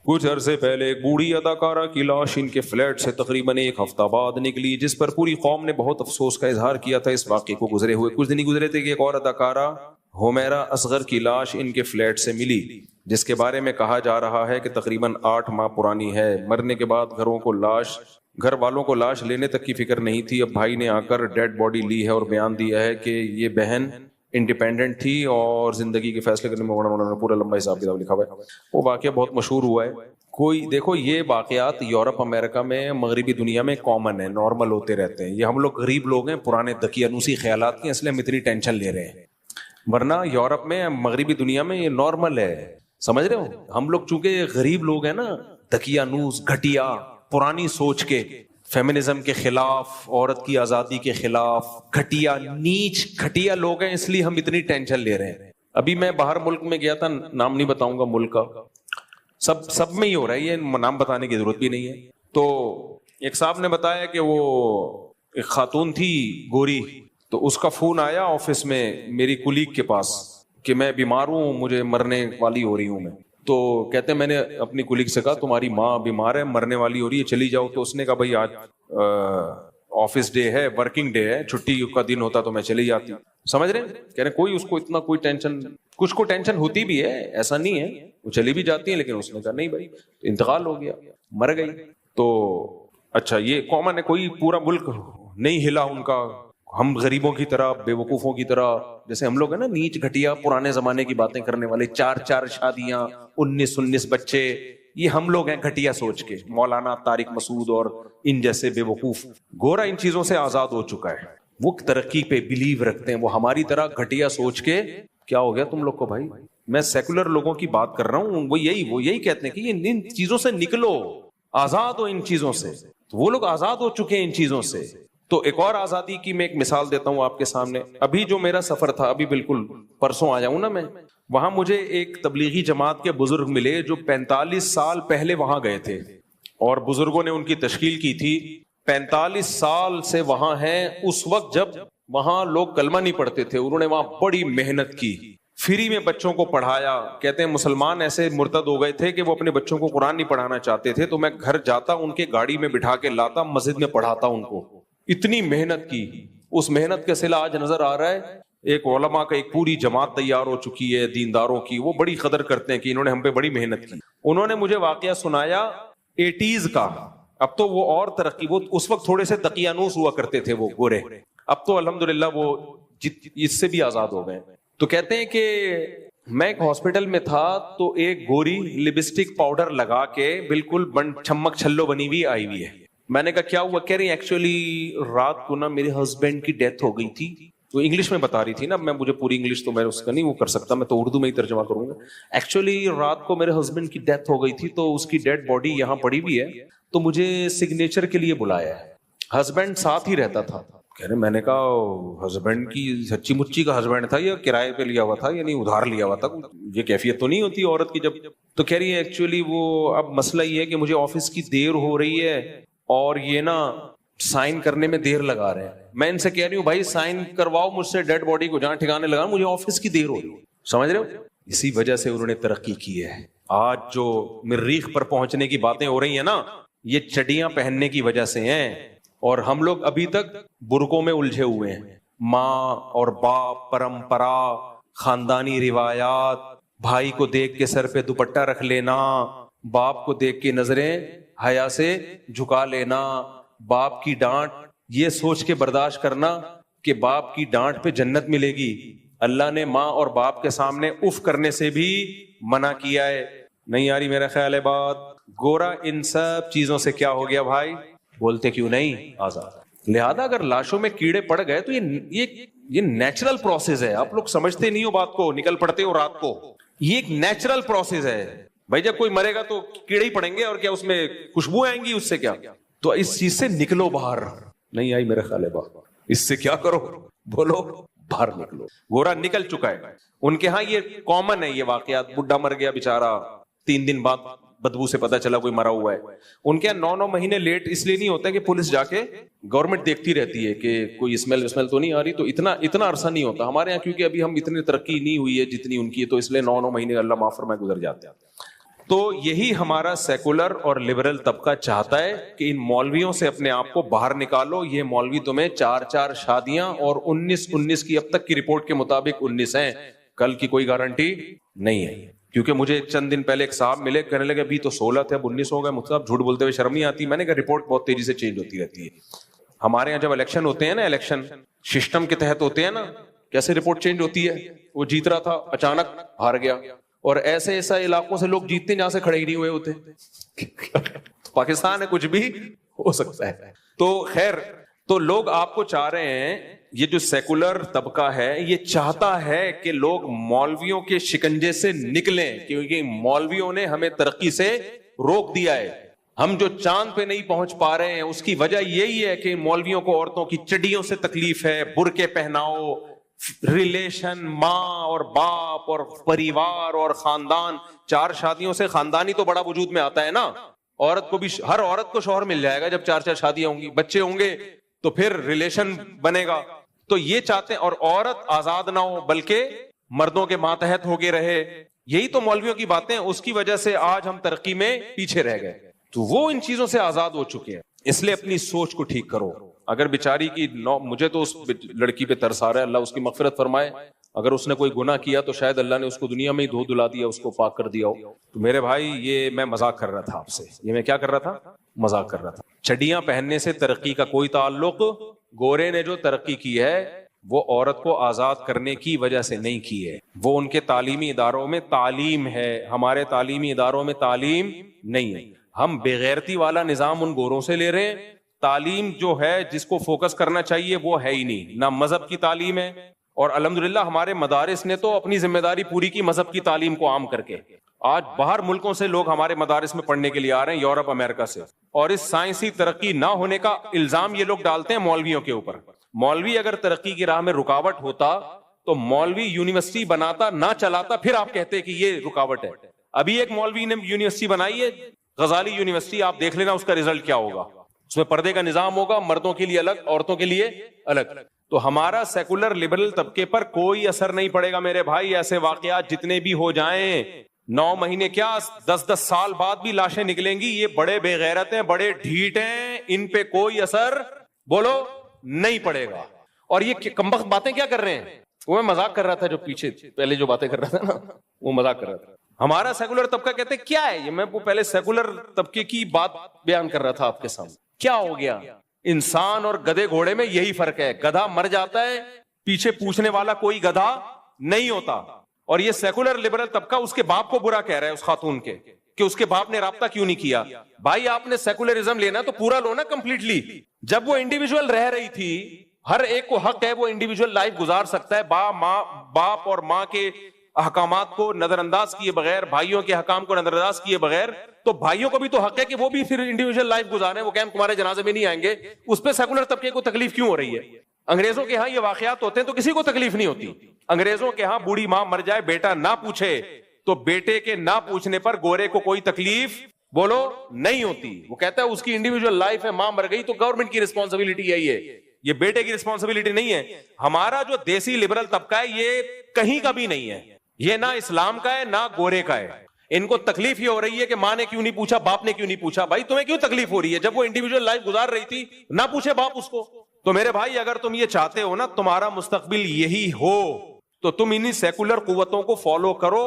کچھ عرصے پہلے ایک بوڑھی اداکارہ کی لاش ان کے فلیٹ سے تقریباً ایک ہفتہ بعد نکلی، جس پر پوری قوم نے بہت افسوس کا اظہار کیا تھا۔ اس واقعے کو گزرے ہوئے کچھ دن ہی گزرے تھے کہ ایک اور اداکارہ حمیرہ اصغر کی لاش ان کے فلیٹ سے ملی، جس کے بارے میں کہا جا رہا ہے کہ تقریباً 8 ماہ پرانی ہے۔ مرنے کے بعد گھر والوں کو لاش لینے تک کی فکر نہیں تھی۔ اب بھائی نے آ کر ڈیڈ باڈی لی ہے اور بیان دیا ہے کہ یہ بہن انڈیپینڈنٹ تھی اور زندگی کے فیصلے کرنے میں پورا لمبا حساب کتاب لکھا ہوا ہے۔ وہ واقعہ بہت مشہور ہوا ہے۔ دیکھو یہ واقعات یورپ امریکہ میں مغربی دنیا میں کامن ہے، نارمل ہوتے رہتے ہیں۔ یہ ہم لوگ غریب لوگ ہیں پرانے دقیانوسی خیالات کے، اس لیے ہم اتنی ٹینشن لے رہے ہیں، ورنہ یورپ میں مغربی دنیا میں یہ نارمل ہے، سمجھ رہے ہو؟ ہم لوگ چونکہ غریب لوگ ہیں نا، دقیانوس، گھٹیا، پرانی سوچ کے، فیمنزم کے خلاف، عورت کی آزادی کے خلاف، گھٹیا نیچ گھٹیا لوگ ہیں، اس لیے ہم اتنی ٹینشن لے رہے ہیں۔ ابھی میں باہر ملک میں گیا تھا، نام نہیں بتاؤں گا ملک کا، سب میں ہی ہو رہا ہے، یہ نام بتانے کی ضرورت بھی نہیں ہے۔ تو ایک صاحب نے بتایا کہ وہ ایک خاتون تھی گوری، تو اس کا فون آیا آفس میں میری کولیگ کے پاس کہ میں بیمار ہوں، مجھے مرنے والی ہو رہی ہوں میں۔ تو کہتے ہیں میں نے اپنی کولیگ سے کہا تمہاری ماں بیمار ہے، مرنے والی ہو رہی ہے، چلی جاؤ۔ تو اس نے کہا بھائی آج آفس ڈے ہے، ورکنگ ڈے ہے، چھٹی کا دن ہوتا تو میں چلی جاتی۔ سمجھ رہے ہیں؟ کہہ رہے کوئی اس کو اتنا کوئی ٹینشن، کچھ کو ٹینشن ہوتی بھی ہے، ایسا نہیں ہے، وہ چلی بھی جاتی ہیں، لیکن اس نے کہا نہیں بھائی تو انتقال ہو گیا، مر گئی۔ تو اچھا یہ کامن ہے، کوئی پورا ملک نہیں ہلا ان کا، ہم غریبوں کی طرح، بے وقوفوں کی طرح، جیسے ہم لوگ ہیں نا نیچ گھٹیا پرانے زمانے کی باتیں کرنے والے، 4 شادیاں، 19 بچے، یہ ہم لوگ ہیں گھٹیا سوچ کے، مولانا طارق مسعود اور ان جیسے بے وقوف۔ گورا ان چیزوں سے آزاد ہو چکا ہے، وہ ترقی پہ بلیو رکھتے ہیں، وہ ہماری طرح گھٹیا سوچ کے کیا ہو گیا تم لوگ کو بھائی؟ میں سیکولر لوگوں کی بات کر رہا ہوں، وہ یہی کہتے ہیں کہ ان چیزوں سے نکلو، آزاد ہو ان چیزوں سے۔ تو وہ لوگ آزاد ہو چکے ہیں ان چیزوں سے۔ تو ایک اور آزادی کی میں ایک مثال دیتا ہوں آپ کے سامنے۔ ابھی جو میرا سفر تھا، ابھی بالکل پرسوں آیا ہوں نا میں، وہاں مجھے ایک تبلیغی جماعت کے بزرگ ملے جو 45 سال پہلے وہاں گئے تھے، اور بزرگوں نے ان کی تشکیل کی تھی، 45 سال سے وہاں ہیں۔ اس وقت جب وہاں لوگ کلمہ نہیں پڑھتے تھے، انہوں نے وہاں بڑی محنت کی، فری میں بچوں کو پڑھایا۔ کہتے ہیں مسلمان ایسے مرتد ہو گئے تھے کہ وہ اپنے بچوں کو قرآن نہیں پڑھانا چاہتے تھے، تو میں گھر جاتا، ان کے گاڑی میں بٹھا کے لاتا، مسجد میں پڑھاتا ان کو۔ اتنی محنت کی، اس محنت کا صلہ آج نظر آ رہا ہے۔ ایک علماء کا ایک پوری جماعت تیار ہو چکی ہے دینداروں کی، وہ بڑی قدر کرتے ہیں کہ انہوں نے ہم پہ بڑی محنت کی۔ انہوں نے مجھے واقعہ سنایا 80s کا، اب تو وہ اور ترقی، وہ اس وقت تھوڑے سے دقیانوس ہوا کرتے تھے وہ گورے، اب تو الحمدللہ وہ اس سے بھی آزاد ہو گئے۔ تو کہتے ہیں کہ میں ایک ہاسپٹل میں تھا، تو ایک گوری لپسٹک پاؤڈر لگا کے بالکل چھمک چھلو بنی ہوئی آئی ہوئی ہے۔ میں نے کہا کیا ہوا؟ کہہ رہی ایکچولی رات کو نا میرے ہسبینڈ کی ڈیتھ ہو گئی تھی۔ تو انگلش میں بتا رہی تھی نا، مجھے پوری انگلش تو میں اس کا نہیں وہ کر سکتا، میں تو اردو میں ہی ترجمہ کروں گا۔ ایکچولی رات کو میرے ہسبینڈ کی ڈیتھ ہو گئی تھی، تو اس کی ڈیڈ باڈی یہاں پڑی ہوئی ہے، تو مجھے سگنیچر کے لیے بلایا ہے۔ ہسبینڈ ساتھ ہی رہتا تھا۔ کہہ رہے میں نے کہا ہسبینڈ کی سچی مچی کا ہسبینڈ تھا یا کرائے پہ لیا ہوا تھا، یعنی ادھار لیا ہوا تھا؟ یہ کیفیت تو نہیں ہوتی عورت کی جب۔ تو کہہ رہی ہے ایکچولی وہ اب مسئلہ یہ ہے کہ مجھے آفس کی دیر ہو رہی ہے، اور یہ نا سائن کرنے میں دیر لگا رہے ہیں۔ میں ان سے کہہ رہی ہوں بھائی سائن کرواؤ مجھ سے ڈیڈ باڈی کو جہاں ٹھکانے لگا، مجھے آفس کی دیر ہو رہی ہے۔ سمجھ رہے ہو؟ اسی وجہ سے انہوں نے ترقی کی ہے۔ آج جو مریخ پر پہنچنے کی باتیں ہو رہی ہیں نا، یہ چڈیاں پہننے کی وجہ سے ہیں، اور ہم لوگ ابھی تک برقعوں میں الجھے ہوئے ہیں۔ ماں اور باپ، پرمپرا، خاندانی روایات، بھائی کو دیکھ کے سر پہ دوپٹہ رکھ لینا، باپ کو دیکھ کے نظریں حیا سے جھکا لینا، باپ کی ڈانٹ یہ سوچ کے برداشت کرنا کہ باپ کی ڈانٹ پہ جنت ملے گی۔ اللہ نے ماں اور باپ کے سامنے اف کرنے سے بھی منع کیا ہے۔ نہیں آ رہی میرا خیال ہے بات؟ گورا ان سب چیزوں سے کیا ہو گیا بھائی؟ بولتے کیوں نہیں؟ آزاد۔ لہذا اگر لاشوں میں کیڑے پڑ گئے تو یہ نیچرل پروسیس ہے۔ آپ لوگ سمجھتے نہیں ہو بات کو، نکل پڑتے ہو رات کو۔ یہ ایک نیچرل پروسیس ہے بھائی، جب کوئی مرے گا تو کیڑے ہی پڑیں گے، اور کیا اس میں خوشبو آئیں گی؟ اس سے کیا؟ تو اس چیز سے نکلو باہر۔ نہیں آئی میرا خیال ہے بات؟ اس سے کیا کرو؟ بولو باہر نکلو۔ گورا نکل چکا ہے۔ ان کے ہاں یہ کامن ہے، یہ واقعات۔ بڈھا مر گیا بیچارہ، 3 دن بعد بدبو سے پتا چلا کوئی مرا ہوا ہے۔ ان کے 9 مہینے لیٹ اس لیے نہیں ہوتا کہ پولیس جا کے گورنمنٹ دیکھتی رہتی ہے کہ کوئی اسمیل تو نہیں آ رہی، تو اتنا عرصہ نہیں ہوتا ہمارے یہاں، کیونکہ ابھی ہم اتنی ترقی نہیں ہوئی ہے جتنی ان کی ہے، تو اس لیے 9 مہینے اللہ معاف فرمائے گزر جاتے ہیں۔ تو یہی ہمارا سیکولر اور لبرل طبقہ چاہتا ہے کہ ان مولویوں سے اپنے آپ کو باہر نکالو. یہ مولوی تمہیں 4 شادیاں اور 19 کی اب تک کی رپورٹ کے مطابق 19 ہیں, کل کی کوئی گارنٹی نہیں ہے. کیونکہ مجھے چند دن پہلے ایک صاحب ملے, کہنے لگے ابھی تو 16 تھے اب 19 ہو گئے. مجھ سے جھوٹ بولتے ہوئے شرم نہیں آتی؟ میں نے کہا رپورٹ بہت تیزی سے چینج ہوتی رہتی ہے. ہمارے یہاں جب الیکشن ہوتے ہیں نا, الیکشن سسٹم کے تحت ہوتے ہیں نا, کیسے رپورٹ چینج ہوتی ہے؟ وہ جیت رہا تھا, اچانک ہار گیا. اور ایسے علاقوں سے لوگ جیتتے ہیں جہاں سے کھڑے ہی نہیں ہوئے ہوتے. پاکستان ہے, کچھ بھی ہو سکتا ہے. تو خیر, تو لوگ آپ کو چاہ رہے ہیں, یہ جو سیکولر طبقہ ہے یہ چاہتا ہے کہ لوگ مولویوں کے شکنجے سے نکلیں, کیونکہ مولویوں نے ہمیں ترقی سے روک دیا ہے. ہم جو چاند پہ نہیں پہنچ پا رہے ہیں اس کی وجہ یہی ہے کہ مولویوں کو عورتوں کی چڈیوں سے تکلیف ہے, برقعے پہناؤ, ریلیشن ماں اور باپ اور پریوار اور خاندان. 4 شادیوں سے خاندانی تو بڑا وجود میں آتا ہے نا. عورت کو بھی, ہر عورت کو شوہر مل جائے گا جب 4 شادیاں ہوں گی, بچے ہوں گے تو پھر ریلیشن بنے گا. تو یہ چاہتے ہیں, اور عورت آزاد نہ ہو بلکہ مردوں کے ماتحت ہو کے رہے. یہی تو مولویوں کی باتیں, اس کی وجہ سے آج ہم ترقی میں پیچھے رہ گئے. تو وہ ان چیزوں سے آزاد ہو چکے ہیں. اس لیے اپنی سوچ کو ٹھیک کرو. اگر بیچاری کی مجھے تو اس لڑکی پہ ترس آ رہا ہے, اللہ اس کی مغفرت فرمائے. اگر اس نے کوئی گناہ کیا تو شاید اللہ نے اس کو دنیا میں ہی دھو دھلا دیا, اس کو پاک کر دیا ہو. تو میرے بھائی یہ میں مذاق کر رہا تھا آپ سے, یہ میں کیا کر رہا تھا, مذاق کر رہا تھا. چڈیاں پہننے سے ترقی کا کوئی تعلق. گورے نے جو ترقی کی ہے وہ عورت کو آزاد کرنے کی وجہ سے نہیں کی ہے, وہ ان کے تعلیمی اداروں میں تعلیم ہے, ہمارے تعلیمی اداروں میں تعلیم نہیں ہے. ہم بےغیرتی والا نظام ان گوروں سے لے رہے ہیں. تعلیم جو ہے جس کو فوکس کرنا چاہیے وہ ہے ہی نہیں, نہ مذہب کی تعلیم ہے. اور الحمدللہ ہمارے مدارس نے تو اپنی ذمہ داری پوری کی مذہب کی تعلیم کو عام کر کے. آج باہر ملکوں سے لوگ ہمارے مدارس میں پڑھنے کے لیے آ رہے ہیں, یورپ امریکہ سے. اور اس سائنسی ترقی نہ ہونے کا الزام یہ لوگ ڈالتے ہیں مولویوں کے اوپر. مولوی اگر ترقی کی راہ میں رکاوٹ ہوتا تو مولوی یونیورسٹی بناتا نہ چلاتا, پھر آپ کہتے کہ یہ رکاوٹ ہے. ابھی ایک مولوی نے یونیورسٹی بنائی ہے, غزالی یونیورسٹی, آپ دیکھ لینا اس کا رزلٹ کیا ہوگا. اس میں پردے کا نظام ہوگا, مردوں کے لیے الگ, عورتوں کے لیے الگ. تو ہمارا سیکولر لبرل طبقے پر کوئی اثر نہیں پڑے گا میرے بھائی. ایسے واقعات جتنے بھی ہو جائیں, 9 مہینے کیا 10 سال بعد بھی لاشیں نکلیں گی. یہ بڑے بے غیرت ہیں, بڑے ڈھیٹ ہیں, ان پہ کوئی اثر بولو نہیں پڑے گا. اور یہ کمبخت باتیں کیا کر رہے ہیں, وہ میں مذاق کر رہا تھا, جو پیچھے پہلے جو باتیں کر رہا تھا نا وہ مذاق کر رہا تھا. ہمارا سیکولر طبقہ کہتے کیا ہے یہ, میں وہ پہلے سیکولر طبقے کی بات بیان کر رہا تھا آپ کے سامنے. کیا ہو گیا, انسان اور گدھے گھوڑے میں یہی فرق ہے, گدھا مر جاتا ہے, پیچھے پوچھنے والا کوئی گدھا نہیں ہوتا. اور یہ سیکولر لبرل طبقہ اس کے باپ کو برا کہہ رہا ہے, اس خاتون کے, کہ اس کے باپ نے رابطہ کیوں نہیں کیا. بھائی آپ نے سیکولرزم لینا تو پورا لو نا کمپلیٹلی. جب وہ انڈیویجول رہ رہی تھی, ہر ایک کو حق ہے وہ انڈیویجول لائف گزار سکتا ہے, باپ اور ماں کے احکامات کو نظر انداز کیے بغیر, بھائیوں کے حکام کو نظر انداز کیے بغیر. تو بھائیوں کو بھی تو حق ہے کہ وہ بھی پھر انڈیویجول لائف گزارے. وہ کہ ہم تمہارے جنازے میں نہیں آئیں گے, اس پہ سیکولر طبقے کو تکلیف کیوں ہو رہی ہے؟ انگریزوں کے ہاں یہ واقعات ہوتے ہیں تو کسی کو تکلیف نہیں ہوتی. انگریزوں کے ہاں بوڑھی ماں مر جائے, بیٹا نہ پوچھے, تو بیٹے کے نہ پوچھنے پر گورے کو کوئی تکلیف بولو نہیں ہوتی. وہ کہتا ہے اس کی انڈیویجول لائف ہے, ماں مر گئی تو گورنمنٹ کی رسپانسبلٹی ہے, یہ بیٹے کی رسپانسبلٹی نہیں ہے. ہمارا جو دیسی لبرل طبقہ ہے یہ کہیں کا بھی نہیں ہے, یہ نہ اسلام کا ہے نہ گورے کا ہے. ان کو تکلیف یہ ہو رہی ہے کہ ماں نے کیوں نہیں پوچھا, باپ نے کیوں نہیں پوچھا. بھائی تمہیں کیوں تکلیف ہو رہی ہے, جب وہ انڈیویجول لائف گزار رہی تھی نہ پوچھے باپ اس کو. تو میرے بھائی اگر تم یہ چاہتے ہو نا تمہارا مستقبل یہی ہو, تو تم انہی سیکولر قوتوں کو فالو کرو,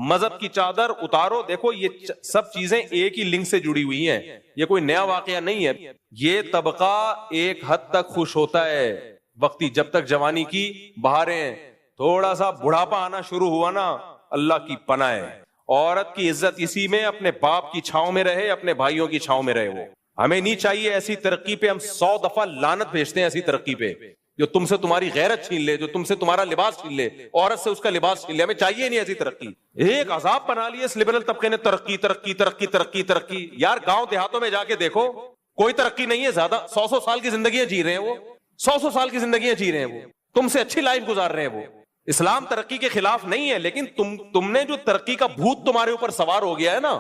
مذہب کی چادر اتارو. دیکھو یہ سب چیزیں ایک ہی لنک سے جڑی ہوئی ہیں, یہ کوئی نیا واقعہ نہیں ہے. یہ طبقہ ایک حد تک خوش ہوتا ہے وقتی, جب تک جوانی کی بہاریں, تھوڑا سا بڑھاپا آنا شروع ہوا نا, اللہ کی پناہ ہے. عورت کی عزت اسی میں اپنے باپ کی چھاؤں میں رہے, اپنے بھائیوں کی چھاؤں میں رہے. وہ ہمیں نہیں چاہیے ایسی ترقی پہ, ہم 100 دفعہ لعنت بھیجتے ہیں ایسی ترقی پہ جو تم سے تمہاری غیرت چھین لے, جو تم سے تمہارا لباس چھین لے, عورت سے اس کا لباس چھین لے. ہمیں چاہیے نہیں ایسی ترقی. ایک عذاب بنا لیے اس لبرل طبقے نے, ترقی ترقی ترقی ترقی ترقی. یار گاؤں دیہاتوں میں جا کے دیکھو, کوئی ترقی نہیں ہے. زیادہ 100 سال کی زندگیاں جی رہے ہیں وہ, 100 سال کی زندگیاں جی رہے ہیں وہ, تم سے اچھی لائف گزار رہے ہیں وہ. اسلام ترقی کے خلاف نہیں ہے, لیکن تم نے جو ترقی کا بھوت تمہارے اوپر سوار ہو گیا ہے نا,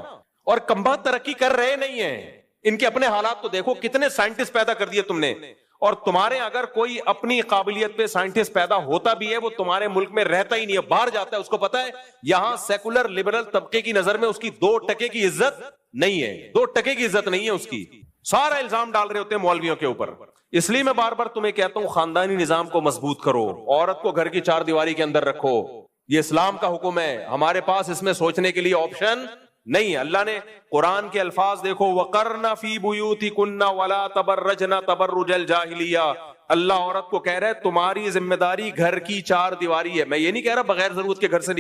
اور کمبخت ترقی کر رہے نہیں ہیں. ان کے اپنے حالات تو دیکھو, کتنے سائنٹسٹ پیدا کر دیے تم نے, اور تمہارے اگر کوئی اپنی قابلیت پہ سائنٹسٹ پیدا ہوتا بھی ہے وہ تمہارے ملک میں رہتا ہی نہیں ہے, باہر جاتا ہے. اس کو پتا ہے یہاں سیکولر لبرل طبقے کی نظر میں اس کی 2% کی عزت نہیں ہے, 2% کی عزت نہیں ہے اس کی. سارا الزام ڈال رہے ہوتے ہیں مولویوں کے اوپر. اس لیے میں بار بار تمہیں کہتا ہوں خاندانی نظام کو مضبوط کرو, عورت کو گھر کی 4 دیواری کے اندر رکھو. یہ اسلام کا حکم ہے, ہمارے پاس اس میں سوچنے کے لیے آپشن نہیں ہے. اللہ نے قرآن کے الفاظ دیکھو, وَقَرْنَ فِي بُيُوتِكُنَّ وَلَا تَبَرَّجْنَ تَبَرُّجَ الْجَاهِلِيَّةِ. اللہ عورت کو کہہ رہا ہے تمہاری ذمہ داری گھر کی 4 دیواری ہے. میں یہ نہیں کہہ رہا بغیر ضرورت کے گھر سے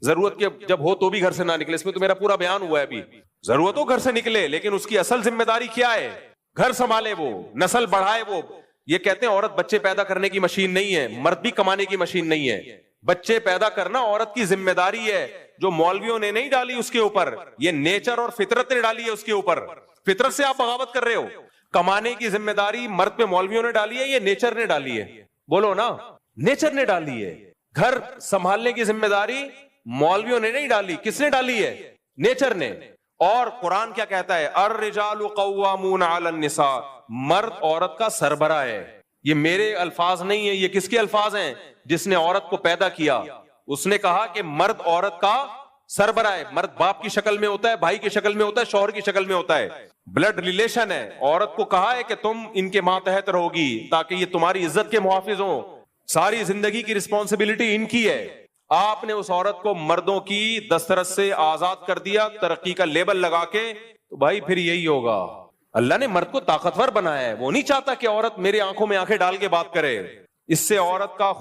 ضرورت کے جب ہو تو بھی گھر سے نہ نکلے, اس میں تو میرا پورا بیان ہوا ہے ابھی. ضرورت ہو گھر سے نکلے, لیکن اس کی اصل ذمہ داری کیا ہے؟ گھر سنبھالے, وہ نسل بڑھائے. وہ یہ کہتے ہیں عورت بچے پیدا کرنے کی مشین نہیں ہے, مرد بھی کمانے کی مشین نہیں ہے. بچے پیدا کرنا عورت کی ذمہ داری ہے, جو مولویوں نے نہیں ڈالی اس کے اوپر, یہ نیچر اور فطرت نے ڈالی ہے اس کے اوپر. فطرت سے آپ بغاوت کر رہے ہو. کمانے کی ذمہ داری مرد پہ مولویوں نے ڈالی ہے, یہ نیچر نے ڈالی ہے؟ بولو نا, نیچر نے ڈالی ہے. گھر سنبھالنے کی ذمہ داری مولویوں نے نہیں ڈالی, کس نے ڈالی ہے؟ نیچر نے. اور قرآن کیا کہتا ہے؟ الرجال قوامون علی النساء, مرد عورت کا سربراہ ہے. یہ میرے الفاظ نہیں ہیں, یہ کس کے الفاظ ہیں؟ جس نے عورت کو پیدا کیا. اس نے کہا کہ مرد عورت کا سربراہ ہے. مرد باپ کی شکل میں ہوتا ہے, بھائی کی شکل میں ہوتا ہے, شوہر کی شکل میں ہوتا ہے, بلڈ ریلیشن ہے. عورت کو کہا ہے کہ تم ان کے ماتحت رہو گی تاکہ یہ تمہاری عزت کے محافظ ہوں. ساری زندگی کی رسپانسبلٹی ان کی ہے. آپ نے اس عورت کو مردوں کی دسترس سے آزاد کر دیا, ترقی کا لیبل لگا کے, تو بھائی پھر یہی ہوگا. اللہ نے مرد کو طاقتور بنایا ہے, وہ نہیں چاہتا کہ عورت میرے آنکھوں میں آنکھیں ڈال کے بات کرے. اس سے عورت کا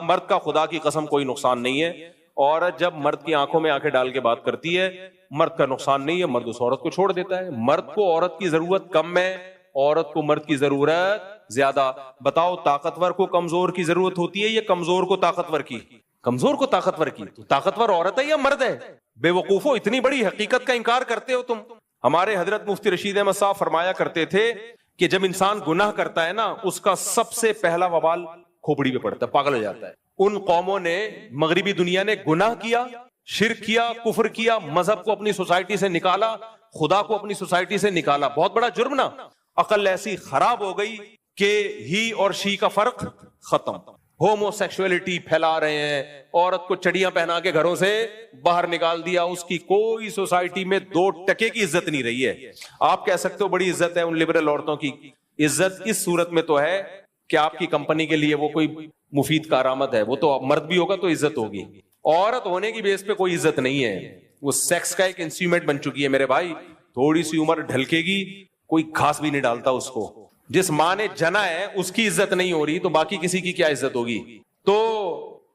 مرد کا خدا کی قسم کوئی نقصان نہیں ہے. عورت جب مرد کی آنکھوں میں آنکھیں ڈال کے بات کرتی ہے, مرد کا نقصان نہیں ہے, مرد اس عورت کو چھوڑ دیتا ہے. مرد کو عورت کی ضرورت کم ہے, عورت کو مرد کی ضرورت زیادہ. بتاؤ طاقتور کو کمزور کی ضرورت ہوتی ہے یا کمزور کو طاقتور کی؟ کمزور کو طاقتور کی. تو طاقتور عورت ہے یا مرد ہے؟ بے وقوفو, اتنی بڑی حقیقت کا انکار کرتے ہو تم. ہمارے حضرت مفتی رشید احمد صاحب فرمایا کرتے تھے کہ جب انسان گناہ کرتا ہے نا, اس کا سب سے پہلا وبال کھوپڑی پہ پڑتا ہے, پاگل ہو جاتا ہے. ان قوموں نے, مغربی دنیا نے گناہ کیا, شرک کیا, کفر کیا, مذہب کو اپنی سوسائٹی سے نکالا, خدا کو اپنی سوسائٹی سے نکالا. بہت بڑا جرم نا. عقل ایسی خراب ہو گئی کہ ہی اور شی کا فرق ختم. ہومو سیکشولیٹی پھیلا رہے ہیں, عورت کو چڑیاں پہنا کے گھروں سے باہر نکال دیا. اس کی کوئی سوسائٹی میں 2% کی عزت نہیں رہی ہے. آپ کہہ سکتے ہو بڑی عزت ہے ان لبرل عورتوں کی. عزت اس صورت میں تو ہے کہ آپ کی کمپنی کے لیے وہ کوئی مفید کارآمد ہے, وہ تو مرد بھی ہوگا تو عزت ہوگی. عورت ہونے کی بیس پہ کوئی عزت نہیں ہے. وہ سیکس کا ایک انسٹرومنٹ بن چکی ہے میرے بھائی. تھوڑی سی عمر ڈھلکے گی, کوئی گھاس بھی نہیں ڈالتا اس کو. جس ماں نے جنا ہے اس کی عزت نہیں ہو رہی تو باقی کسی کی کیا عزت ہوگی؟ تو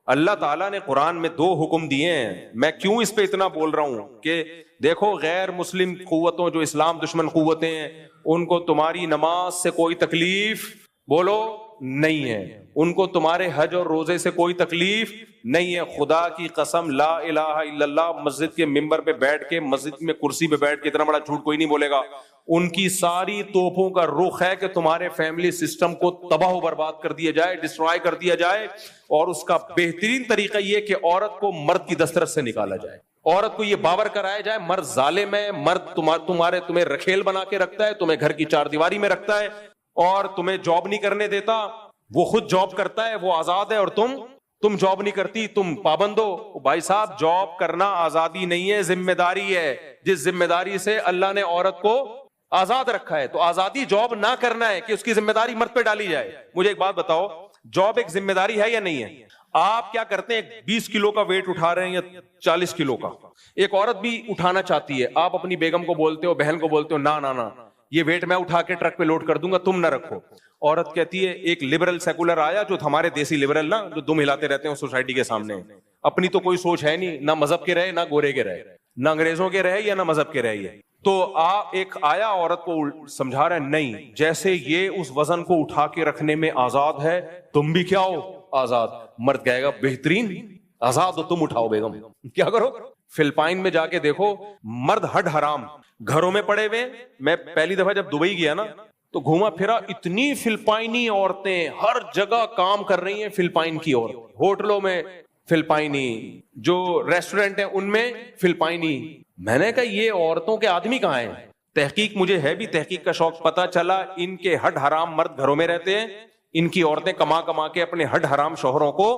اللہ تعالیٰ نے قرآن میں 2 حکم دیے ہیں. میں کیوں اس پہ اتنا بول رہا ہوں کہ دیکھو غیر مسلم قوتوں, جو اسلام دشمن قوتیں ہیں, ان کو تمہاری نماز سے کوئی تکلیف, بولو, نہیں ہے. ان کو تمہارے حج اور روزے سے کوئی تکلیف نہیں ہے. خدا کی قسم, لا الہ الا اللہ, مسجد کے ممبر پہ بیٹھ کے, مسجد میں کرسی پہ بیٹھ کے, اتنا بڑا جھوٹ کوئی نہیں بولے گا. ان کی ساری توپوں کا رخ ہے کہ تمہارے فیملی سسٹم کو تباہ و برباد کر دیا جائے, ڈسٹرائے کر دیا جائے. اور اس کا بہترین طریقہ یہ کہ عورت کو مرد کی دسترس سے نکالا جائے. عورت کو یہ باور کرایا جائے مرد ظالم ہے, مرد تمہیں رکھیل بنا کے رکھتا ہے, تمہیں گھر کی 4 دیواری میں رکھتا ہے, اور تمہیں جاب نہیں کرنے دیتا. وہ خود جاب کرتا ہے, وہ آزاد ہے, اور تم جاب نہیں کرتی, تم پابند ہو. بھائی صاحب, جاب کرنا آزادی نہیں ہے, ذمہ داری ہے. جس ذمہ داری سے اللہ نے عورت کو آزاد رکھا ہے, تو آزادی جاب نہ کرنا ہے کہ اس کی ذمہ داری مرد پہ ڈالی جائے. مجھے ایک بات بتاؤ, جاب ایک ذمہ داری ہے یا نہیں ہے؟ آپ کیا کرتے ہیں, 20 کلو کا ویٹ اٹھا رہے ہیں یا 40 کلو کا؟ ایک عورت بھی اٹھانا چاہتی ہے, آپ اپنی بیگم کو بولتے ہو, بہن کو بولتے ہو, نا یہ ویٹ میں اٹھا کے ٹرک پہ لوڈ کر دوں گا, تم نہ رکھو. عورت کہتی ہے, ایک لبرل سیکولر آیا, جو ہمارے دیسی لبرل نا, جو دم ہلاتے رہتے ہیں سوسائٹی کے سامنے, اپنی تو کوئی سوچ ہے نہیں, نہ مذہب کے رہے, نہ گورے کے رہے, نہ انگریزوں کے رہے یا نہ مذہب کے رہے. تو ایک آیا عورت کو سمجھا رہا ہے, نہیں, جیسے یہ اس وزن کو اٹھا کے رکھنے میں آزاد ہے, تم بھی کیا ہو, آزاد. مرد کہے گا, بہترین, آزاد ہو, تم اٹھاؤ بیگم. کیا کرو؟ فلپائن میں جا کے دیکھو, مرد ہڈ حرام گھروں میں پڑے ہوئے. میں پہلی دفعہ جب دبئی گیا نا تو گھوما پھرا, اتنی فلپائنی عورتیں ہر جگہ کام کر رہی ہیں. فلپائن کی عورت, ہوٹلوں میں فلپائنی, جو ریسٹورینٹ ہیں ان میں فلپائنی. میں نے کہا یہ عورتوں کے آدمی کہاں ہیں؟ تحقیق مجھے ہے بھی تحقیق کا شوق, پتا چلا ان کے ہڈ حرام مرد گھروں میں رہتے ہیں, ان کی عورتیں کما کما کے اپنے ہڈ حرام شوہروں کو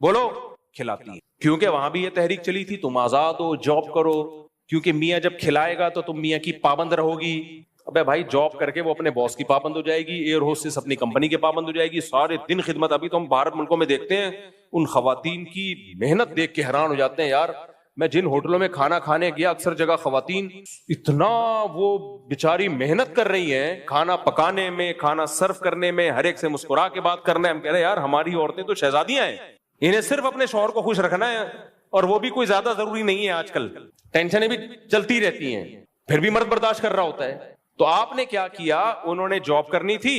بولو کھلاتی ہیں. کیونکہ وہاں بھی یہ تحریک چلی تھی تم آزاد ہو, جاب کرو, کیونکہ میاں جب کھلائے گا تو تم میاں کی پابند رہو گی. ابے بھائی جاب کر کے وہ اپنے باس کی پابند ہو جائے گی, ایئر ہوسٹس اپنی کمپنی کے پابند ہو جائے گی, سارے دن خدمت. ابھی تو ہم بھارت ملکوں میں دیکھتے ہیں ان خواتین کی محنت دیکھ کے حیران ہو جاتے ہیں یار. میں جن ہوٹلوں میں کھانا کھانے گیا اکثر جگہ خواتین اتنا وہ بیچاری محنت کر رہی ہیں کھانا پکانے میں, کھانا سرو کرنے میں, ہر ایک سے مسکرا کے بات کرنا ہے. ہم کہہ رہے ہیں یار ہماری عورتیں تو شہزادیاں ہیں, انہیں صرف اپنے شوہر کو خوش رکھنا ہے, اور وہ بھی کوئی زیادہ ضروری نہیں ہے. آج کل ٹینشنیں بھی چلتی رہتی ہیں, پھر بھی مرد برداشت کر رہا ہوتا ہے. تو آپ نے کیا کیا, انہوں نے جاب کرنی تھی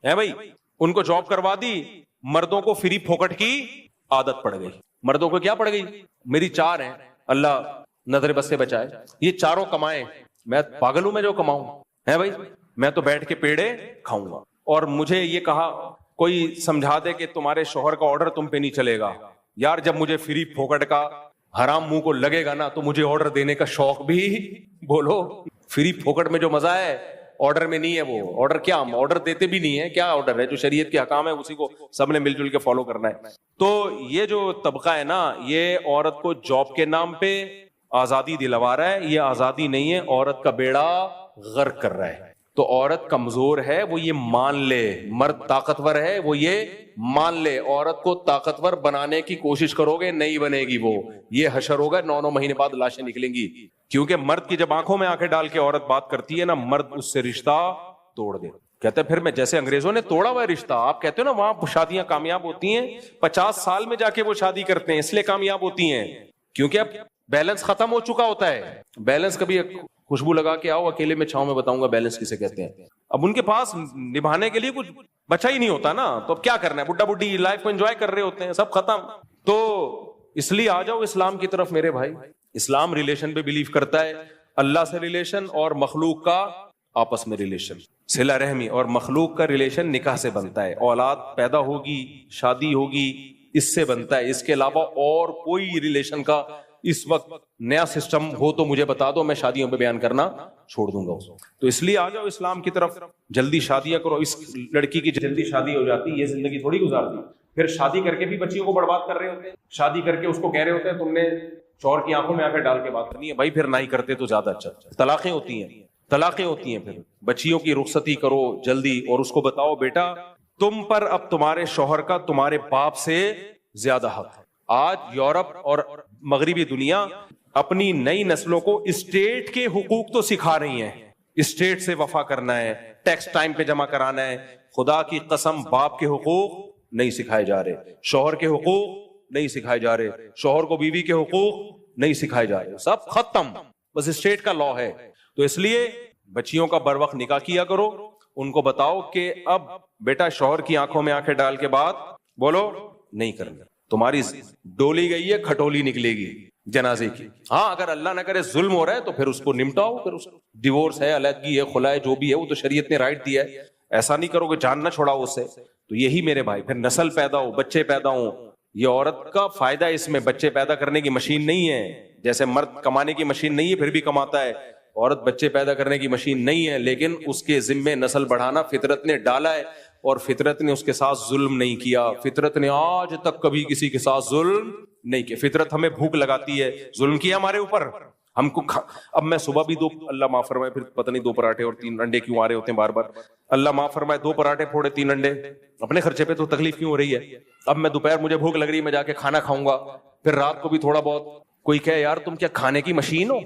ہے بھائی, ان کو جاب کروا دی, مردوں کو فری پھوکٹ کی عادت پڑ گئی. مردوں کو کیا پڑ گئی, میری 4 ہیں, اللہ نظر بس سے بچائے, یہ چاروں کمائیں, میں پاگل ہوں میں جو کماؤں ہے بھائی, میں تو بیٹھ کے پیڑے کھاؤں گا. اور مجھے یہ کہا کوئی سمجھا دے کہ تمہارے شوہر کا آرڈر تم پہ نہیں چلے گا. یار جب مجھے فری پھوکٹ کا حرام منہ کو لگے گا نا تو مجھے آرڈر دینے کا شوق بھی بولو. فری پھوکٹ میں جو مزہ ہے آرڈر میں نہیں ہے. وہ آرڈر کیا, ہم آرڈر دیتے بھی نہیں ہے, کیا آرڈر ہے, جو شریعت کے حکام ہے اسی کو سب نے مل جل کے فالو کرنا ہے. تو یہ جو طبقہ ہے نا, یہ عورت کو جاب کے نام پہ آزادی دلوا رہا ہے. یہ آزادی نہیں ہے, عورت کا بیڑا غرق کر رہا ہے. تو عورت کمزور ہے وہ یہ مان لے, مرد طاقتور ہے وہ یہ مان لے. عورت کو طاقتور بنانے کی کوشش کرو گے نہیں بنے گی وہ, یہ حشر ہوگا, 9 مہینے بعد لاشیں نکلیں گی. کیونکہ مرد کی جب آنکھوں میں آنکھیں ڈال کے عورت بات کرتی ہے نا, مرد اس سے رشتہ توڑ دے. کہتے ہیں پھر میں جیسے انگریزوں نے توڑا ہوا ہے رشتہ, آپ کہتے ہو نا وہاں شادیاں کامیاب ہوتی ہیں 50 سال میں جا کے وہ شادی کرتے ہیں, اس لیے کامیاب ہوتی ہیں کیونکہ اب بیلنس ختم ہو چکا ہوتا ہے. بیلنس کبھی خوشبو لگا کے آؤ اکیلے میں چھاؤں میں بتاؤں گا بیلنس کسے کہتے ہیں. اب ان کے پاس نبھانے کے لیے کچھ بچا ہی نہیں ہوتا نا, تو اب کیا کرنا ہے, بڈھا بڈھی لائف کو انجوائے کر رہے ہوتے ہیں, سب ختم. تو اس لیے آ جاؤ اسلام کی طرف میرے بھائی. اسلام ریلیشن پہ بلیو کرتا ہے, اللہ سے ریلیشن اور مخلوق کا آپس میں ریلیشن, صلہ رحمی, اور مخلوق کا ریلیشن نکاح سے بنتا ہے. اولاد پیدا ہوگی, شادی ہوگی, اس سے بنتا ہے. اس کے علاوہ اور کوئی ریلیشن کا اس وقت نیا سسٹم ہو تو مجھے بتا دو, میں شادیوں پہ بیان کرنا چھوڑ دوں گا. تو اس لیے آ جاؤ اسلام کی طرف, جلدی شادیاں کرو. اس لڑکی کی جلدی شادی ہو جاتی, یہ زندگی تھوڑی گزارتی. پھر شادی کر کے بھی بچیوں کو برباد کر رہے ہوتے ہیں, شادی کر کے اس کو کہہ رہے ہوتے ہیں تم نے شوہر کی آنکھوں میں آنکھیں ڈال کے بات کرنی ہے. بھائی پھر نہ ہی کرتے تو زیادہ اچھا. طلاقیں ہوتی ہیں. پھر بچیوں کی رخصتی کرو جلدی, اور اس کو بتاؤ بیٹا تم پر اب تمہارے شوہر کا تمہارے باپ سے زیادہ حق ہے. آج یورپ اور مغربی دنیا اپنی نئی نسلوں کو اسٹیٹ کے حقوق تو سکھا رہی ہیں, اسٹیٹ سے وفا کرنا ہے, ٹیکس ٹائم پہ جمع کرانا ہے. خدا کی قسم باپ کے حقوق نہیں سکھائے جا رہے, شوہر کے حقوق نہیں سکھائے جا رہے, شوہر کو بیوی کے حقوق نہیں سکھائے جا رہے, سب ختم. بس اسٹیٹ کا لا ہے. تو اس لیے بچیوں کا بر وقت نکاح کیا کرو, ان کو بتاؤ کہ اب بیٹا شوہر کی آنکھوں میں آنکھیں ڈال کے بات بولو نہیں کرنا. تمہاری ڈولی گئی ہے, کھٹولی نکلے گی جنازے کی. ہاں اگر اللہ نہ کرے ظلم ہو رہا ہے تو پھر اس کو نمٹاؤ, پھر اس ڈیورس ہے, علیحدگی ہے, خلا ہے, جو بھی ہے وہ تو شریعت نے رائٹ دیا ہے. ایسا نہیں کرو کہ جان نہ چھوڑاؤ اس سے. تو یہی میرے بھائی, پھر نسل پیدا ہو, بچے پیدا ہوں. یہ عورت کا فائدہ اس میں, بچے پیدا کرنے کی مشین نہیں ہے. جیسے مرد کمانے کی مشین نہیں ہے پھر بھی کماتا ہے, عورت بچے پیدا کرنے کی مشین نہیں ہے, لیکن اس کے ذمے نسل بڑھانا فطرت نے ڈالا ہے, اور فطرت نے اس کے ساتھ ظلم نہیں کیا. فطرت نے آج تک کبھی کسی کے ساتھ ظلم نہیں کیا. فطرت ہمیں بھوک لگاتی ہے, ظلم کیا ہمارے اوپر, ہم کو اب میں صبح بھی اللہ معاف فرمائے, پھر پتہ نہیں 2 پراٹھے اور 3 انڈے کیوں آ رہے ہوتے ہیں بار بار. اللہ معاف فرمائے, 2 پراٹھے پھوڑے 3 انڈے, اپنے خرچے پہ تو تکلیف کیوں ہو رہی ہے. اب میں دوپہر مجھے بھوک لگ رہی ہے, میں جا کے کھانا کھاؤں گا. پھر رات کو بھی تھوڑا بہت. کوئی کہے یار تم کیا کھانے کی مشین ہو,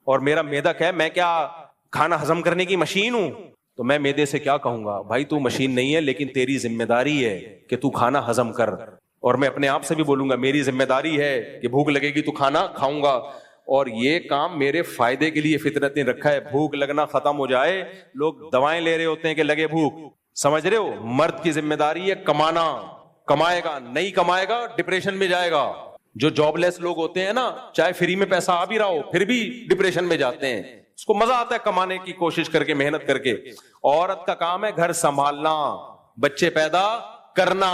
اور میرا معدہ کہے میں کیا کھانا ہضم کرنے کی مشین ہوں, تو میں معدے سے کیا کہوں گا, بھائی تو مشین نہیں ہے, لیکن تیری ذمہ داری ہے کہ تو کھانا ہضم کر. اور میں اپنے آپ سے بھی بولوں گا, میری ذمہ داری ہے کہ بھوک لگے گی تو کھانا کھاؤں گا, اور یہ کام میرے فائدے کے لیے فطرت نے رکھا ہے. بھوک لگنا ختم ہو جائے, لوگ دوائیں لے رہے ہوتے ہیں کہ لگے بھوک, سمجھ رہے ہو. مرد کی ذمہ داری ہے کمانا, کمائے گا, نہیں کمائے گا ڈپریشن میں جائے گا. جو جاب لیس لوگ ہوتے ہیں نا, چاہے فری میں پیسہ آ بھی رہا ہو پھر بھی ڈپریشن میں جاتے ہیں. اس کو مزہ آتا ہے کمانے کی کوشش کر کے, محنت کر کے. عورت کا کام ہے گھر سنبھالنا, بچے پیدا کرنا,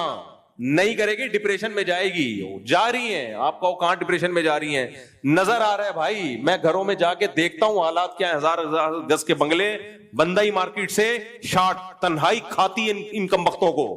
نہیں کرے گی ڈپریشن میں جائے گی. جا رہی ہیں, آپ کا کہاں ڈپریشن میں جا رہی ہیں, نظر آ رہا ہے بھائی. میں گھروں میں جا کے دیکھتا ہوں حالات کیا, ہزار گز کے بنگلے, بندہ ہی مارکیٹ سے شارٹ, تنہائی کھاتی ہے ان کم بختوں کو.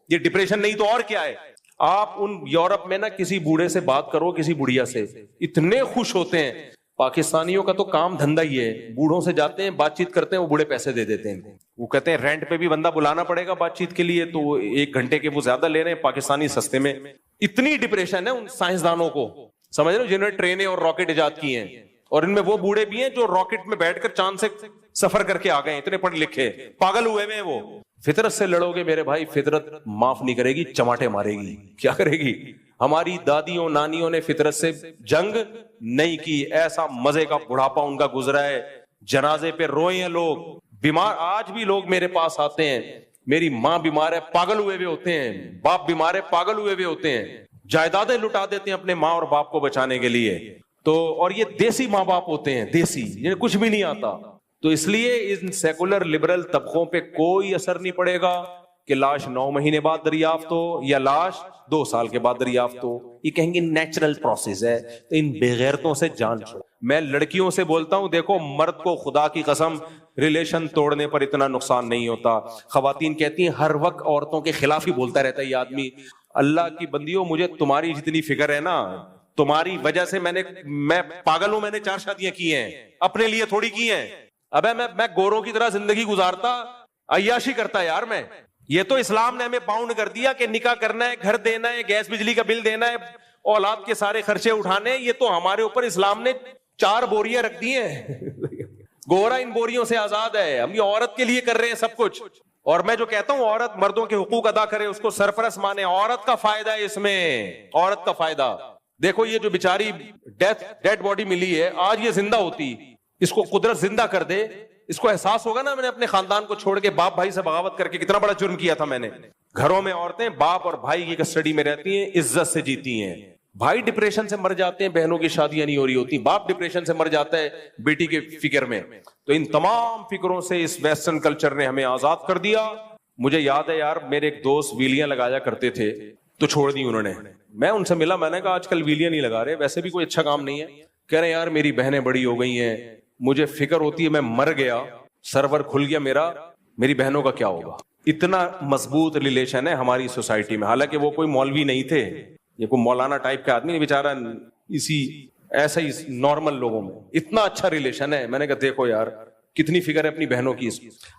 یہ ڈپریشن نہیں تو اور کیا ہے. آپ ان یورپ میں نا کسی بوڑھے سے بات کرو, کسی بڑھیا سے, اتنے خوش ہوتے ہیں. پاکستانیوں کا تو کام دھندا ہی ہے, بوڑھوں سے جاتے ہیں بات چیت کرتے ہیں, وہ بوڑھے پیسے دے دیتے ہیں. وہ کہتے ہیں رینٹ پہ بھی بندہ بلانا پڑے گا بات چیت کے لیے, تو 1 گھنٹے کے وہ زیادہ لے رہے ہیں, پاکستانی سستے میں. اتنی ڈپریشن ہے ان سائنسدانوں کو, سمجھ رہے ہو, جنہوں نے ٹرینیں اور راکٹ ایجاد کی ہیں. اور ان میں وہ بوڑھے بھی ہیں جو راکٹ میں بیٹھ کر چاند سے سفر کر کے آ گئے, اتنے پڑھ لکھے, پاگل ہوئے میں. وہ فطرت سے لڑو گے میرے بھائی, فطرت معاف نہیں کرے گی, چماٹے مارے گی. کیا کرے گی؟ ہماری دادیوں نانیوں نے فطرت سے جنگ نہیں کی. ایسا مزے کا بڑھاپا ان کا گزرا ہے, جنازے پہ روئے ہیں لوگ, بیمار. آج بھی لوگ میرے پاس آتے ہیں, میری ماں بیمار ہے, پاگل ہوئے ہوئے ہوتے ہیں, باپ بیمار ہے, پاگل ہوئے ہوئے ہوتے ہیں, جائیدادیں لٹا دیتے ہیں اپنے ماں اور باپ کو بچانے کے لیے. تو اور یہ دیسی ماں باپ ہوتے ہیں, دیسی, جنہیں کچھ بھی نہیں آتا. تو اس لیے ان سیکولر لبرل طبقوں پہ کوئی اثر نہیں پڑے گا کہ لاش 9 مہینے بعد دریافت ہو یا لاش 2 سال کے بعد دریافت ہو. یہ کہیں گے نیچرل پروسیس ہے. تو ان بے غیرتوں سے جان چھوڑو. میں لڑکیوں سے بولتا ہوں, دیکھو مرد کو خدا کی قسم ریلیشن توڑنے پر اتنا نقصان نہیں ہوتا. خواتین کہتی ہیں ہر وقت عورتوں کے خلاف ہی بولتا رہتا ہے یہ آدمی. اللہ کی بندیوں, مجھے تمہاری جتنی فکر ہے نا, تمہاری وجہ سے میں پاگل ہوں, میں نے 4 شادیاں کی ہیں, اپنے لیے تھوڑی کی ہیں. ابے میں گوروں کی طرح زندگی گزارتا, عیاشی کرتا یار میں. یہ تو اسلام نے ہمیں باؤنڈ کر دیا کہ نکاح کرنا ہے, گھر دینا ہے, گیس بجلی کا بل دینا ہے, اولاد کے سارے خرچے اٹھانے. یہ تو ہمارے اوپر اسلام نے 4 بوریاں رکھ دی ہیں. گورا ان بوریوں سے آزاد ہے. ہم یہ عورت کے لیے کر رہے ہیں سب کچھ. اور میں جو کہتا ہوں عورت مردوں کے حقوق ادا کرے, اس کو سرپرست مانے, عورت کا فائدہ ہے اس میں, عورت کا فائدہ. دیکھو یہ جو بیچاری ڈیڈ باڈی ملی ہے, آج یہ زندہ ہوتی, اس کو قدرت زندہ کر دے, اس کو احساس ہوگا نا میں نے اپنے خاندان کو چھوڑ کے باپ بھائی سے بغاوت کر کے کتنا بڑا جرم کیا تھا میں نے. گھروں میں عورتیں باپ اور بھائی کی کسٹڈی میں رہتی ہیں, عزت سے جیتی ہیں. بھائی ڈپریشن سے مر جاتے ہیں, بہنوں کی شادیاں نہیں ہو رہی ہوتی, باپ ڈپریشن سے مر جاتا ہے بیٹی کے فکر میں. تو ان تمام فکروں سے اس ویسٹرن کلچر نے ہمیں آزاد کر دیا. مجھے یاد ہے یار, میرے ایک دوست ویلیاں لگایا کرتے تھے تو چھوڑ دی انہوں نے. میں ان سے ملا, میں نے کہا آج کل ویلیاں نہیں لگا رہے, ویسے بھی کوئی اچھا کام نہیں ہے. کہہ رہے یار میری بہنیں بڑی ہو گئی ہیں, مجھے فکر ہوتی ہے میں مر گیا, سرور کھل گیا میرا, میری بہنوں کا کیا ہوگا. اتنا مضبوط ریلیشن ہے ہماری سوسائٹی میں. حالانکہ وہ کوئی مولوی نہیں تھے, یہ کوئی مولانا ٹائپ کا آدمی نہیں, بیچارہ اسی ایسا ہی نارمل لوگوں میں اتنا اچھا ریلیشن ہے. میں نے کہا دیکھو یار کتنی فکر ہے اپنی بہنوں کی.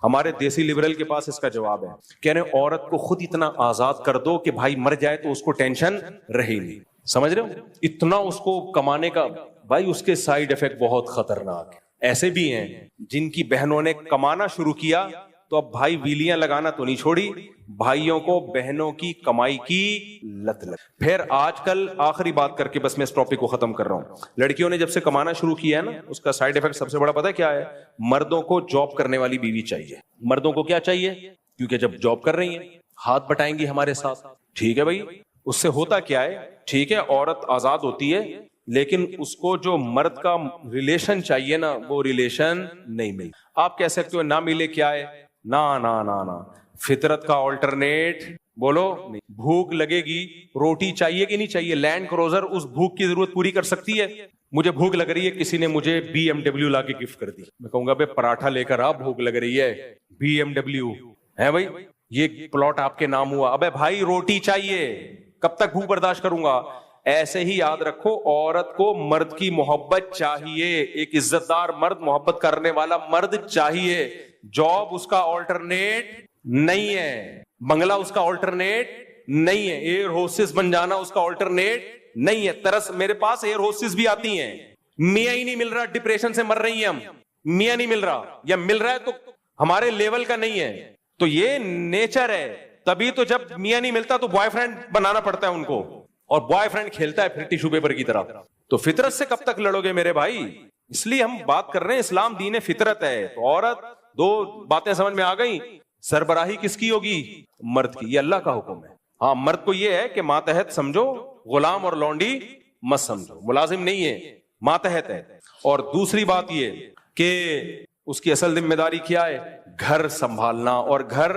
ہمارے دیسی لبرل کے پاس اس کا جواب ہے, کہہ رہے ہیں عورت کو خود اتنا آزاد کر دو کہ بھائی مر جائے تو اس کو ٹینشن رہے نہیں. سمجھ رہے ہو, اتنا اس کو کمانے کا. بھائی اس کے سائیڈ افیکٹ بہت خطرناک. ایسے بھی ہیں جن کی بہنوں نے کمانا شروع کیا تو اب بھائی ویلیاں لگانا تو نہیں چھوڑی, بھائیوں کو بہنوں کی کمائی کی لت لگ. پھر آج کل آخری بات کر کے بس میں اس ٹاپک کو ختم کر رہا ہوں. لڑکیوں نے جب سے کمانا شروع کیا ہے نا, اس کا سائیڈ افیکٹ سب سے بڑا پتہ ہے کیا ہے؟ مردوں کو جاب کرنے والی بیوی چاہیے. مردوں کو کیا چاہیے؟ کیونکہ جب جاب کر رہی ہیں ہاتھ بٹائیں گی ہمارے ساتھ. ٹھیک ہے بھائی, اس سے ہوتا کیا ہے, ٹھیک ہے عورت آزاد ہوتی ہے, لیکن اس کو جو مرد کا ریلیشن چاہیے نا, وہ ریلیشن نہیں مل. آپ کہہ سکتے ہو نہ ملے کیا ہے, نہ فطرت کا آلٹرنیٹ بولو نہیں. بھوک لگے گی, روٹی چاہیے کہ نہیں چاہیے؟ لینڈ کروزر اس بھوک کی ضرورت پوری کر سکتی ہے. مجھے بھوک لگ رہی ہے, کسی نے مجھے BMW لا کے گفٹ کر دی, میں کہوں گا بے پراٹھا لے کر آ, بھوک لگ رہی ہے, BMW ہے بھائی, یہ پلاٹ آپ کے نام ہوا. ابے بھائی روٹی چاہیے, کب تک بھوک برداشت کروں گا؟ ایسے ہی یاد رکھو, عورت کو مرد کی محبت چاہیے, ایک عزت دار مرد, محبت کرنے والا مرد چاہیے. جاب اس کا آلٹرنیٹ نہیں ہے, بنگلہ اس کا آلٹرنیٹ نہیں ہے, ایئر ہوسٹس بن جانا اس کا آلٹرنیٹ نہیں ہے. ترس میرے پاس ایئر ہوسٹس بھی آتی ہیں, میاں ہی نہیں مل رہا, ڈپریشن سے مر رہی ہیں ہم, میاں نہیں مل رہا, یا مل رہا ہے تو ہمارے لیول کا نہیں ہے. تو یہ نیچر ہے. تبھی تو جب میاں نہیں ملتا تو بوائے فرینڈ بنانا پڑتا ہے ان کو, اور بوائے فرینڈ کھیلتا ہے پھر ٹیشو پیپر کی طرح. تو فطرت سے کب تک لڑو گے میرے بھائی؟ اس لیے ہم بات کر رہے ہیں, اسلام دین فطرت ہے. تو عورت, 2 باتیں سمجھ میں آ گئی, سربراہی کس کی ہوگی؟ مرد کی. یہ اللہ کا حکم ہے. ہاں مرد کو یہ ہے کہ ماتحت سمجھو, غلام اور لونڈی مت سمجھو, ملازم نہیں ہے, ماتحت ہے. اور دوسری بات یہ کہ اس کی اصل ذمہ داری کیا ہے؟ گھر سنبھالنا. اور گھر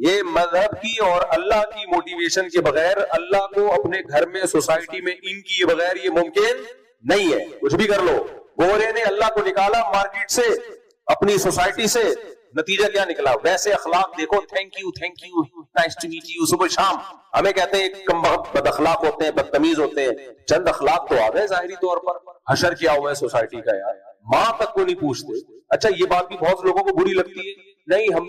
یہ مذہب کی اور اللہ کی موٹیویشن کے بغیر، اللہ کو اپنے گھر میں، سوسائٹی میں ان کی بغیر یہ ممکن نہیں ہے. کچھ بھی کر لو. گورے نے اللہ کو نکالا مارکیٹ سے، اپنی سوسائٹی سے، نتیجہ کیا نکلا؟ ویسے اخلاق دیکھو، thank you nice to meet you, صبح شام ہمیں کہتے ہیں کم بخت بد اخلاق ہوتے ہیں، بدتمیز ہوتے ہیں. چند اخلاق تو آ گئے ظاہری طور پر. حشر کیا ہوا ہے سوسائٹی کا یار، ماں تک کو نہیں پوچھتے. اچھا یہ بات بھی بہت لوگوں کو بری لگتی ہے. نہیں ہم